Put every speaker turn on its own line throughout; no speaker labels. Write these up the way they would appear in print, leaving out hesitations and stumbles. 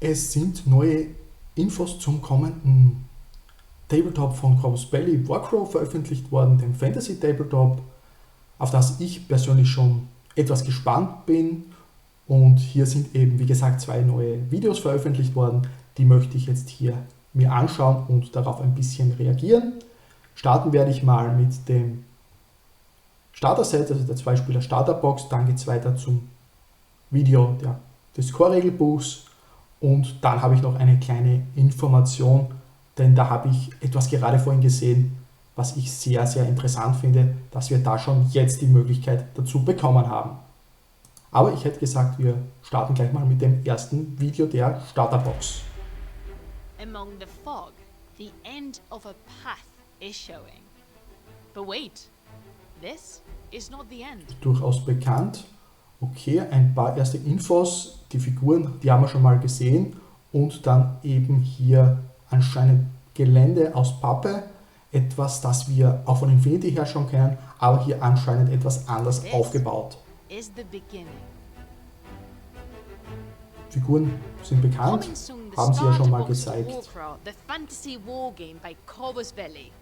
Es sind neue Infos zum kommenden Tabletop von Corvus Belli Warcrow veröffentlicht worden, dem Fantasy Tabletop, auf das ich persönlich schon etwas gespannt bin. Und hier sind eben, wie gesagt, 2 neue Videos veröffentlicht worden. Die möchte ich jetzt hier mir anschauen und darauf ein bisschen reagieren. Starten werde ich mal mit dem Starter-Set, also der 2-Spieler Starterbox. Dann geht es weiter zum Video des Core-Regelbuchs. Und dann habe ich noch eine kleine Information, denn da habe ich etwas gerade vorhin gesehen, was ich sehr, sehr interessant finde, dass wir da schon jetzt die Möglichkeit dazu bekommen haben. Aber ich hätte gesagt, wir starten gleich mal mit dem ersten Video der Starterbox.
Among the fog, the end of a path is showing. But wait, this is not the end.
Durchaus bekannt. Okay, ein paar erste Infos. Die Figuren, die haben wir schon mal gesehen. Und dann eben hier anscheinend Gelände aus Pappe. Etwas, das wir auch von Infinity her schon kennen, aber hier anscheinend etwas anders aufgebaut.
Is the beginning.
Figuren sind bekannt,
Coming soon, the
haben sie ja schon mal
Starterbox to
gezeigt.
Warcraft, the fantasy wargame by Corvus Belli.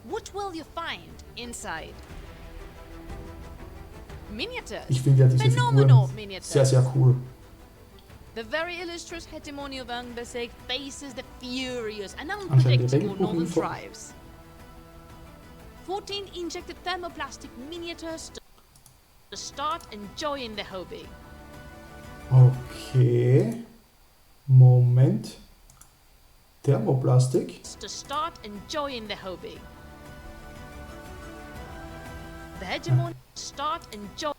What will you find inside? Miniatures.
Ich finde ja diese
Phenomenal
Figuren
miniatures.
sehr, sehr cool.
The very illustrious hegemony of Angbasig faces the furious and
Anscheinend die
unpredictable northern
Regelbuchinfo.
tribes. 14 injected thermoplastic miniatures to start enjoying the hobby.
Okay. Moment. Thermoplastik.
To start enjoying the hobby. The hegemony start enjoy.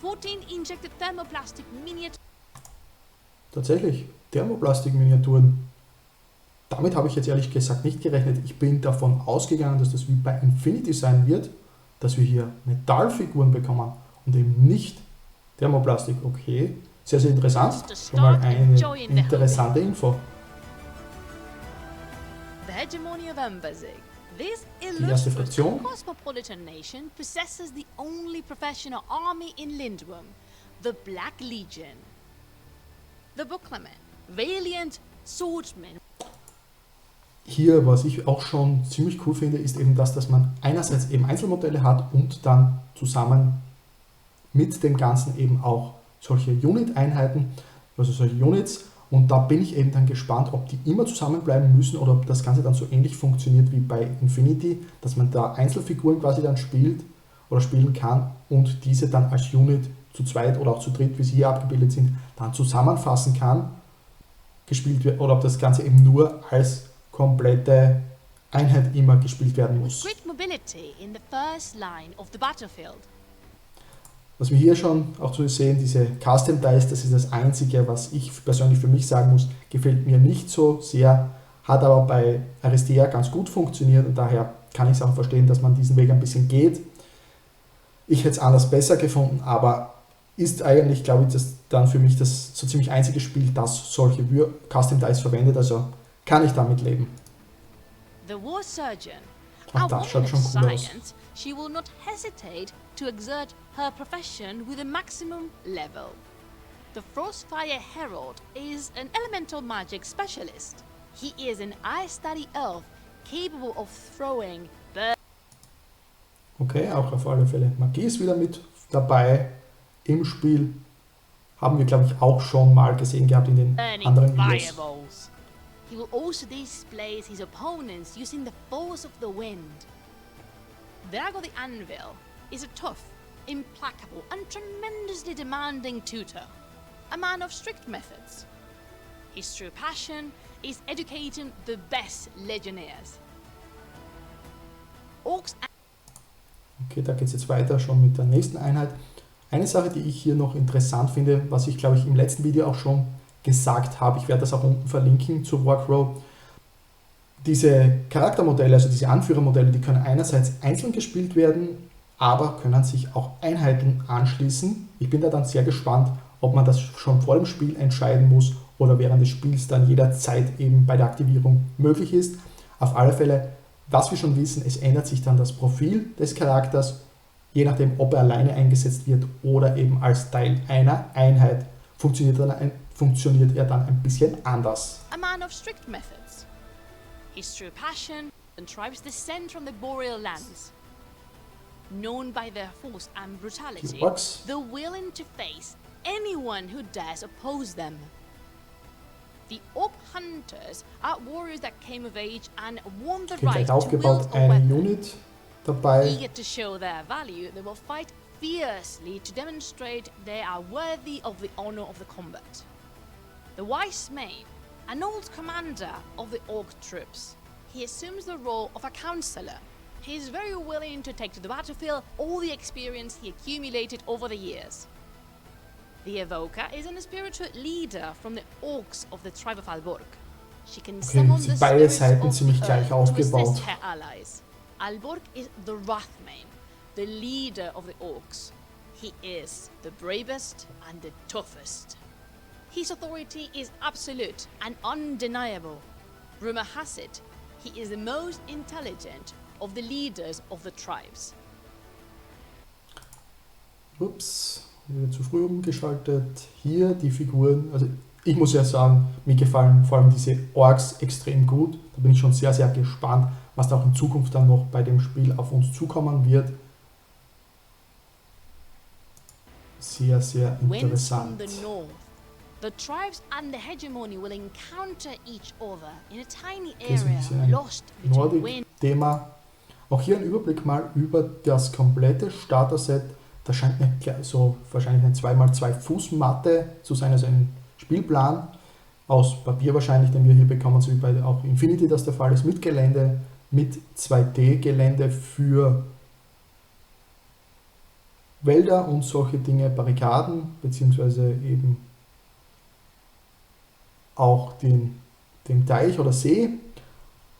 14 injected thermoplastic miniatures.
Tatsächlich, Thermoplastik-Miniaturen. Damit habe ich jetzt ehrlich gesagt nicht gerechnet. Ich bin davon ausgegangen, dass das wie bei Infinity sein wird, dass wir hier Metallfiguren bekommen und eben nicht Thermoplastik. Okay, sehr, sehr interessant. Schon mal eine interessante Info.
The hegemony of Angbasig. This
Die erste
illustrious
Fraktion.
cosmopolitan nation possesses the only professional army in Lindworm, the Black Legion. The Booklemen, valiant swordsmen.
Hier, was ich auch schon ziemlich cool finde, ist eben das, dass man einerseits eben Einzelmodelle hat und dann zusammen mit dem Ganzen eben auch solche Unit-Einheiten, also solche Units. Und da bin ich eben dann gespannt, ob die immer zusammenbleiben müssen oder ob das Ganze dann so ähnlich funktioniert wie bei Infinity, dass man da Einzelfiguren quasi dann spielt oder spielen kann und diese dann als Unit zu zweit oder auch zu dritt, wie sie hier abgebildet sind, dann zusammenfassen kann, gespielt wird, oder ob das Ganze eben nur als komplette Einheit immer gespielt werden muss.
Great mobility in the first line of the battlefield.
Was wir hier schon auch zu sehen, diese Custom Dice, das ist das Einzige, was ich persönlich für mich sagen muss, gefällt mir nicht so sehr, hat aber bei Aristea ganz gut funktioniert und daher kann ich es auch verstehen, dass man diesen Weg ein bisschen geht. Ich hätte es anders besser gefunden, aber ist eigentlich, glaube ich, das dann für mich das so ziemlich einzige Spiel, das solche Custom Dice verwendet, also kann ich damit leben.
The war surgeon.
Ach,
A
das schaut
woman
schon
of
cool aus.
science, she will not hesitate to exert her profession with a maximum level. The Frostfire Herald is an elemental magic specialist. He is an ice-study elf capable of throwing
Okay, auch auf alle Fälle. Magie ist wieder mit dabei im Spiel. Haben wir, glaube ich, auch schon mal gesehen gehabt in den
burning
anderen Videos.
fireballs. He will also displace his opponents using the force of the wind. Drago the Anvil is a tough, implacable, and tremendously demanding tutor, a man of strict methods. His true passion is educating the best legionnaires. Orcs
Okay, da geht es jetzt weiter schon mit der nächsten Einheit. Eine Sache, die ich hier noch interessant finde, was ich, glaube ich, im letzten Video auch schon gesagt habe, ich werde das auch unten verlinken zu Warcrow. Diese Charaktermodelle, also diese Anführermodelle, die können einerseits einzeln gespielt werden, aber können sich auch Einheiten anschließen. Ich bin da dann sehr gespannt, ob man das schon vor dem Spiel entscheiden muss oder während des Spiels dann jederzeit eben bei der Aktivierung möglich ist. Auf alle Fälle, was wir schon wissen, es ändert sich dann das Profil des Charakters, je nachdem, ob er alleine eingesetzt wird oder eben als Teil einer Einheit. Funktioniert dann ein funktioniert er dann ein bisschen anders.
A man of strict methods. His true passion and tribes descend from the boreal lands. Known by their force and brutality,
Die Orks.
they're willing to face anyone who dares oppose them. The Orc Hunters are warriors that came of age and won the
Okay,
right
gleich
to wield
aufgebaut,
a
eine
weapon.
Unit dabei.
Eager to show their value, they will fight fiercely to demonstrate they are worthy of the honor of the combat. The Wise Mane, an old commander of the Orc troops, he assumes the role of a counselor. He is very willing to take to the battlefield all the experience he accumulated over the years. The Evoker is a spiritual leader from the Orcs of the tribe of Alborg. She can summon
sind
the
beide
spirits
Seiten
of
ziemlich
the
gleich
earth to
aufgebaut.
assist her allies. Alborg is the Wrathmane, the leader of the Orcs. He is the bravest and the toughest. His authority is absolute and undeniable. Rumor has it, he is the most intelligent of the leaders of the tribes.
Ups, wieder zu früh umgeschaltet. Hier die Figuren, also ich muss ja sagen, mir gefallen vor allem diese Orks extrem gut. Da bin ich schon sehr, sehr gespannt, was da auch in Zukunft dann noch bei dem Spiel auf uns zukommen wird. Sehr, sehr
Winds from
interessant.
the north. The tribes and the hegemony will encounter each other in a tiny
Okay, so ein
area
bisschen ein
lost between wind.
Nordic-Thema. Auch hier ein Überblick mal über das komplette Starter-Set. Da scheint so wahrscheinlich eine 2x2 Fußmatte zu sein, also ein Spielplan aus Papier wahrscheinlich, den wir hier bekommen, so wie bei auch Infinity das der Fall ist, mit Gelände, mit 2D-Gelände für Wälder und solche Dinge, Barrikaden, beziehungsweise eben auch den Teich oder See.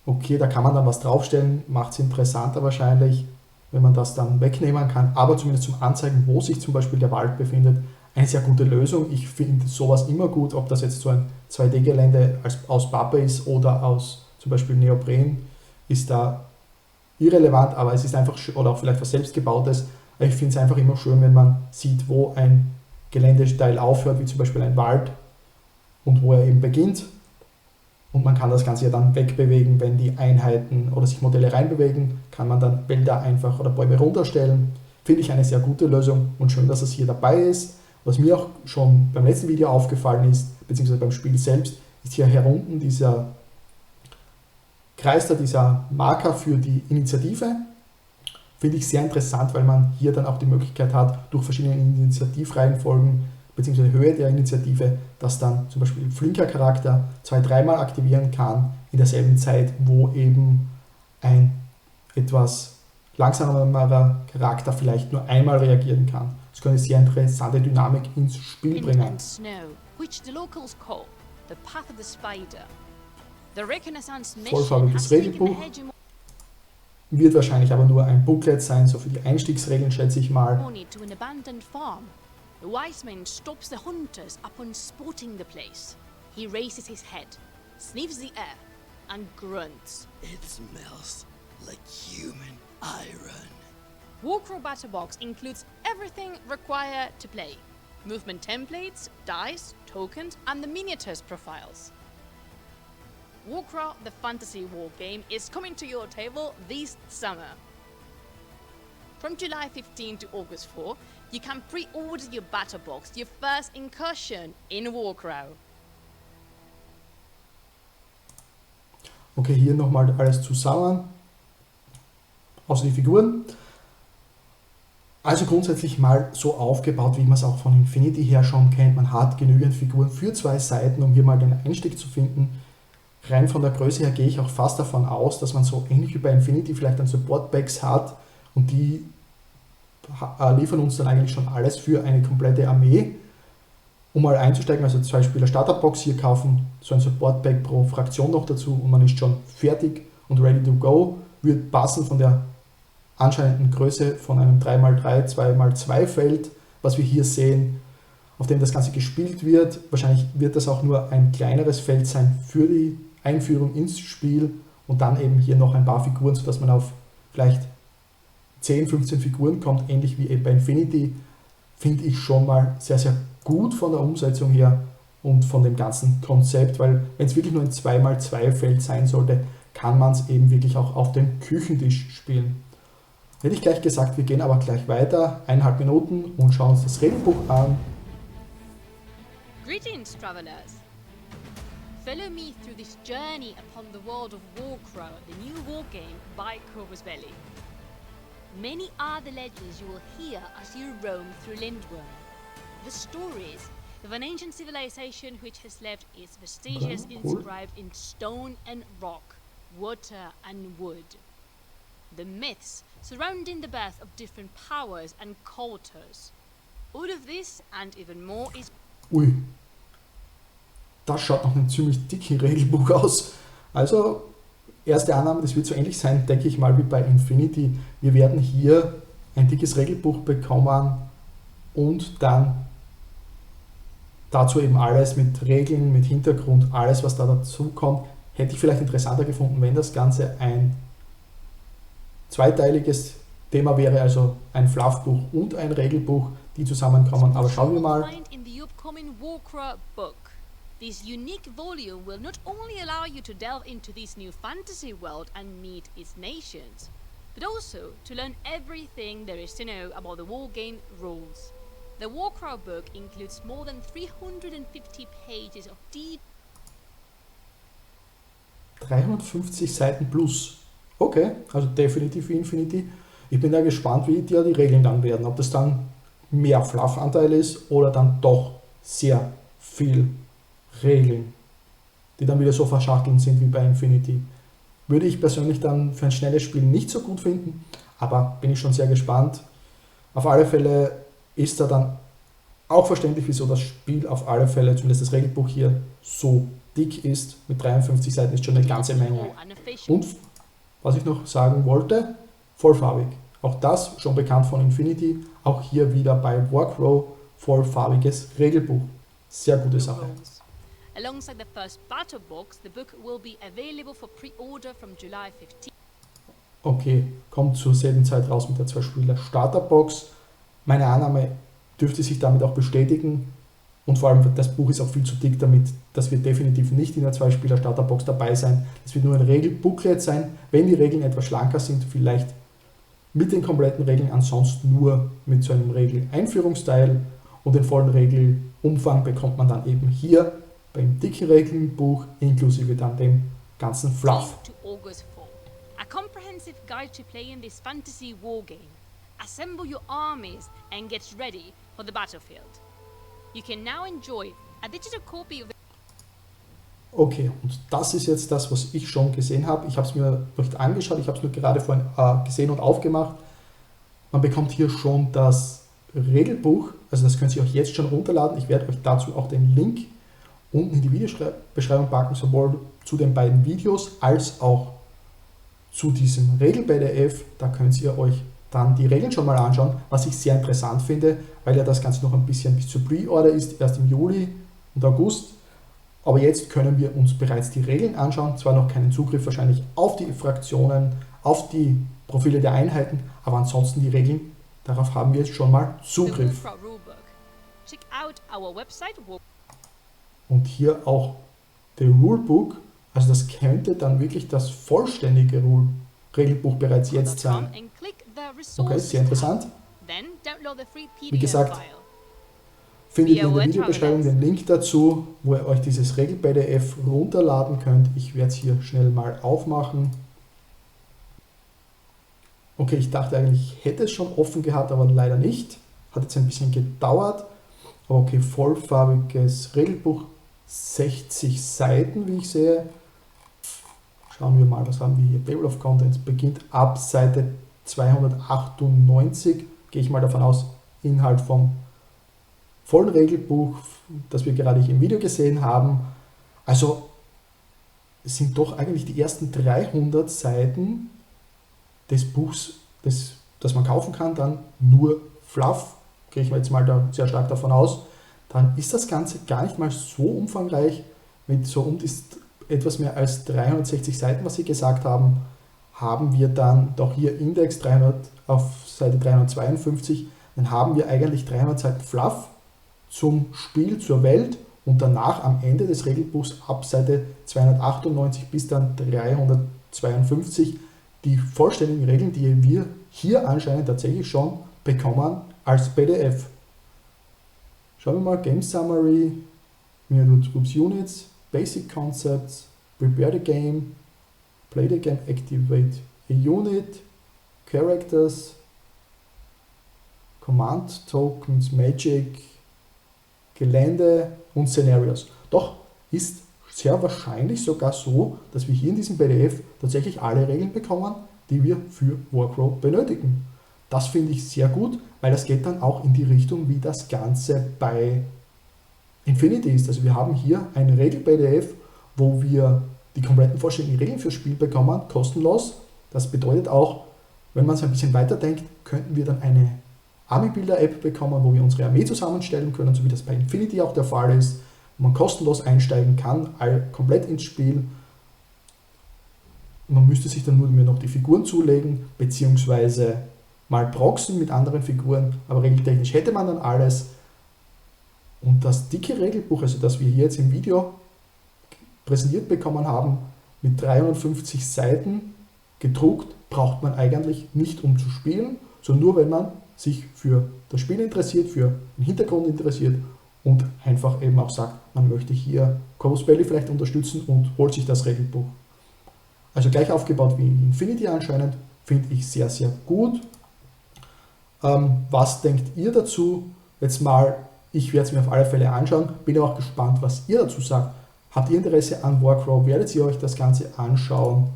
Okay, da kann man dann was draufstellen, macht es interessanter wahrscheinlich, wenn man das dann wegnehmen kann, aber zumindest zum Anzeigen, wo sich zum Beispiel der Wald befindet, eine sehr gute Lösung. Ich finde sowas immer gut, ob das jetzt so ein 2D-Gelände aus Pappe ist oder aus zum Beispiel Neopren, ist da irrelevant, aber es ist einfach, oder auch vielleicht was selbstgebautes, aber ich finde es einfach immer schön, wenn man sieht, wo ein Geländesteil aufhört, wie zum Beispiel ein Wald, und wo er eben beginnt. Und man kann das Ganze ja dann wegbewegen, wenn die Einheiten oder sich Modelle reinbewegen, kann man dann Wälder einfach oder Bäume runterstellen. Finde ich eine sehr gute Lösung und schön, dass es hier dabei ist. Was mir auch schon beim letzten Video aufgefallen ist, beziehungsweise beim Spiel selbst, ist hier herunten dieser Kreis da, dieser Marker für die Initiative. Finde ich sehr interessant, weil man hier dann auch die Möglichkeit hat, durch verschiedene Initiativreihenfolgen bzw. Höhe der Initiative, dass dann zum Beispiel ein flinker Charakter 2-3 Mal aktivieren kann, in derselben Zeit, wo eben ein etwas langsamerer Charakter vielleicht nur einmal reagieren kann. Das könnte eine sehr interessante Dynamik ins Spiel
Wind
bringen.
and snow, which the locals call the path of the spider. The Reconnaissance mission
Vollfarbiges
has taken the
Regelbuch.
hegemony
Wird wahrscheinlich aber nur ein Booklet sein, so für die Einstiegsregeln schätze ich mal.
to an abandoned farm. The wise man stops the hunters upon spotting the place. He raises his head, sniffs the air, and grunts.
It smells like human iron.
Warcraw Battle Box includes everything required to play. Movement templates, dice, tokens, and the miniatures profiles. Warcraw, the fantasy war game, is coming to your table this summer. From July 15 to August 4, you can pre-order your battle box, your first incursion in Warcraw.
Okay, hier nochmal alles zusammen, außer die Figuren. Also grundsätzlich mal so aufgebaut, wie man es auch von Infinity her schon kennt. Man hat genügend Figuren für 2 Seiten, um hier mal den Einstieg zu finden. Rein von der Größe her gehe ich auch fast davon aus, dass man so ähnlich wie bei Infinity vielleicht dann Support-Packs hat und die liefern uns dann eigentlich schon alles für eine komplette Armee. Um mal einzusteigen, also 2 Spieler Starterbox hier kaufen, so ein Support-Pack pro Fraktion noch dazu und man ist schon fertig und ready to go. Wird passen von der anscheinenden Größe von einem 3x3, 2x2 Feld, was wir hier sehen, auf dem das Ganze gespielt wird. Wahrscheinlich wird das auch nur ein kleineres Feld sein für die Einführung ins Spiel und dann eben hier noch ein paar Figuren, sodass man auf vielleicht 10, 15 Figuren kommt, ähnlich wie eben bei Infinity. Finde ich schon mal sehr, sehr gut von der Umsetzung her und von dem ganzen Konzept, weil wenn es wirklich nur ein 2x2 Feld sein sollte, kann man es eben wirklich auch auf dem Küchentisch spielen. Hätte ich gleich gesagt, wir gehen aber gleich weiter, 1,5 Minuten und schauen uns das Regelbuch an.
Greetings, travelers. Follow me through this journey upon the world of Warcrow, the new wargame by Corvus Belli. Many are the legends you will hear as you roam through Lindworm. The stories of an ancient civilization which has left its vestiges inscribed in stone and rock, water and wood. The myths surrounding the birth of different powers and cultures. All of this and even more is...
Ui, das schaut nach einem ziemlich dicken Regelbuch aus. Also, erste Annahme, das wird so ähnlich sein, denke ich mal, wie bei Infinity. Wir werden hier ein dickes Regelbuch bekommen und dann dazu eben alles mit Regeln, mit Hintergrund, alles was da dazu kommt. Hätte ich vielleicht interessanter gefunden, wenn das Ganze ein zweiteiliges Thema wäre, also ein Fluffbuch und ein Regelbuch, die zusammenkommen. Aber schauen wir mal.
This unique volume will not only allow you to delve into this new fantasy world and meet its nations, but also to learn everything there is to know about the wargame rules. The Warcrow book includes more than 350 pages of deep
350 Seiten plus. Okay, also definitiv Infinity. Ich bin da gespannt, wie die Regeln dann werden. Ob das dann mehr Fluff-Anteil ist oder dann doch sehr viel Regeln, die dann wieder so verschachteln sind wie bei Infinity. Würde ich persönlich dann für ein schnelles Spiel nicht so gut finden, aber bin ich schon sehr gespannt. Auf alle Fälle ist da dann auch verständlich, wieso das Spiel auf alle Fälle, zumindest das Regelbuch hier, so dick ist. Mit 53 Seiten ist schon eine ganze Menge. Und was ich noch sagen wollte, vollfarbig. Auch das schon bekannt von Infinity, auch hier wieder bei Warcrow vollfarbiges Regelbuch. Sehr gute Sache.
Alongside the first battle box, the book will be available for pre-order from July 15.
Okay, kommt zur selben Zeit raus mit der 2-Spieler Starterbox. Meine Annahme dürfte sich damit auch bestätigen und vor allem das Buch ist auch viel zu dick, damit das wird definitiv nicht in der 2-Spieler Starterbox dabei sein. Es wird nur ein Regelbooklet sein, wenn die Regeln etwas schlanker sind, vielleicht mit den kompletten Regeln, ansonsten nur mit so einem Regel-Einführungsteil und den vollen Regelumfang bekommt man dann eben hier beim dicken Regelbuch inklusive dann dem ganzen Fluff.
A comprehensive guide to playing this fantasy wargame. Assemble your armies and get ready for the battlefield. You can now enjoy a digital copy of the...
Okay, und das ist jetzt das, was ich schon gesehen habe. Ich habe es mir nicht angeschaut, ich habe es nur gerade vorhin gesehen und aufgemacht. Man bekommt hier schon das Regelbuch, also das könnt ihr euch jetzt schon runterladen. Ich werde euch dazu auch den Link unten in die Videobeschreibung packen, sowohl zu den beiden Videos als auch zu diesem Regel-PDF. Da könnt ihr euch dann die Regeln schon mal anschauen, was ich sehr interessant finde, weil ja das Ganze noch ein bisschen bis zur Pre-Order ist, erst im Juli und August. Aber jetzt können wir uns bereits die Regeln anschauen, zwar noch keinen Zugriff wahrscheinlich auf die Fraktionen, auf die Profile der Einheiten, aber ansonsten die Regeln, darauf haben wir jetzt schon mal Zugriff. Und hier auch der Rulebook, also das könnte dann wirklich das vollständige Regelbuch bereits jetzt sein. Okay, sehr interessant. Wie gesagt, findet ihr in der Videobeschreibung den Link dazu, wo ihr euch dieses Regel-PDF runterladen könnt. Ich werde es hier schnell mal aufmachen. Okay, ich dachte eigentlich, ich hätte es schon offen gehabt, aber leider nicht. Hat jetzt ein bisschen gedauert. Aber okay, vollfarbiges Regelbuch, 60 Seiten, wie ich sehe. Schauen wir mal, was haben wir hier. Table of Contents beginnt ab Seite 298, gehe ich mal davon aus, Inhalt vom vollen Regelbuch, das wir gerade hier im Video gesehen haben. Also es sind doch eigentlich die ersten 300 Seiten des Buchs, das man kaufen kann, dann nur Fluff, gehe ich mal jetzt mal da sehr stark davon aus. Dann ist das Ganze gar nicht mal so umfangreich, mit so etwas mehr als 360 Seiten, was Sie gesagt haben, haben wir dann doch hier Index 300 auf Seite 352, dann haben wir eigentlich 300 Seiten Fluff zum Spiel, zur Welt und danach am Ende des Regelbuchs ab Seite 298 bis dann 352 die vollständigen Regeln, die wir hier anscheinend tatsächlich schon bekommen als PDF. Schauen wir mal, Game Summary, Groups Units, Basic Concepts, Prepare the Game, Play the Game, Activate a Unit, Characters, Command Tokens, Magic, Gelände und Scenarios. Doch ist sehr wahrscheinlich sogar so, dass wir hier in diesem PDF tatsächlich alle Regeln bekommen, die wir für Warcraft benötigen. Das finde ich sehr gut, weil das geht dann auch in die Richtung, wie das Ganze bei Infinity ist. Also wir haben hier ein Regel-PDF, wo wir die kompletten vollständigen Regeln fürs Spiel bekommen, kostenlos. Das bedeutet auch, wenn man es ein bisschen weiterdenkt, könnten wir dann eine Army-Builder-App bekommen, wo wir unsere Armee zusammenstellen können, so wie das bei Infinity auch der Fall ist, wo man kostenlos einsteigen kann, komplett ins Spiel. Man müsste sich dann nur noch die Figuren zulegen, beziehungsweise mal proxen mit anderen Figuren, aber regeltechnisch hätte man dann alles. Und das dicke Regelbuch, also das wir hier jetzt im Video präsentiert bekommen haben, mit 350 Seiten gedruckt, braucht man eigentlich nicht, um zu spielen, sondern nur, wenn man sich für das Spiel interessiert, für den Hintergrund interessiert und einfach eben auch sagt, man möchte hier Corvus Belli vielleicht unterstützen und holt sich das Regelbuch. Also gleich aufgebaut wie Infinity anscheinend, finde ich sehr, sehr gut. Was denkt ihr dazu? Jetzt mal, ich werde es mir auf alle Fälle anschauen, bin auch gespannt, was ihr dazu sagt. Habt ihr Interesse an Warcraft? Werdet ihr euch das Ganze anschauen?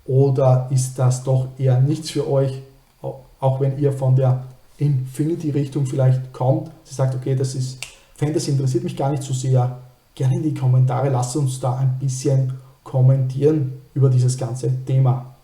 Oder ist das doch eher nichts für euch? Auch wenn ihr von der Infinity-Richtung vielleicht kommt, sie sagt, okay, das ist Fantasy, interessiert mich gar nicht so sehr. Gerne in die Kommentare, lasst uns da ein bisschen kommentieren über dieses ganze Thema.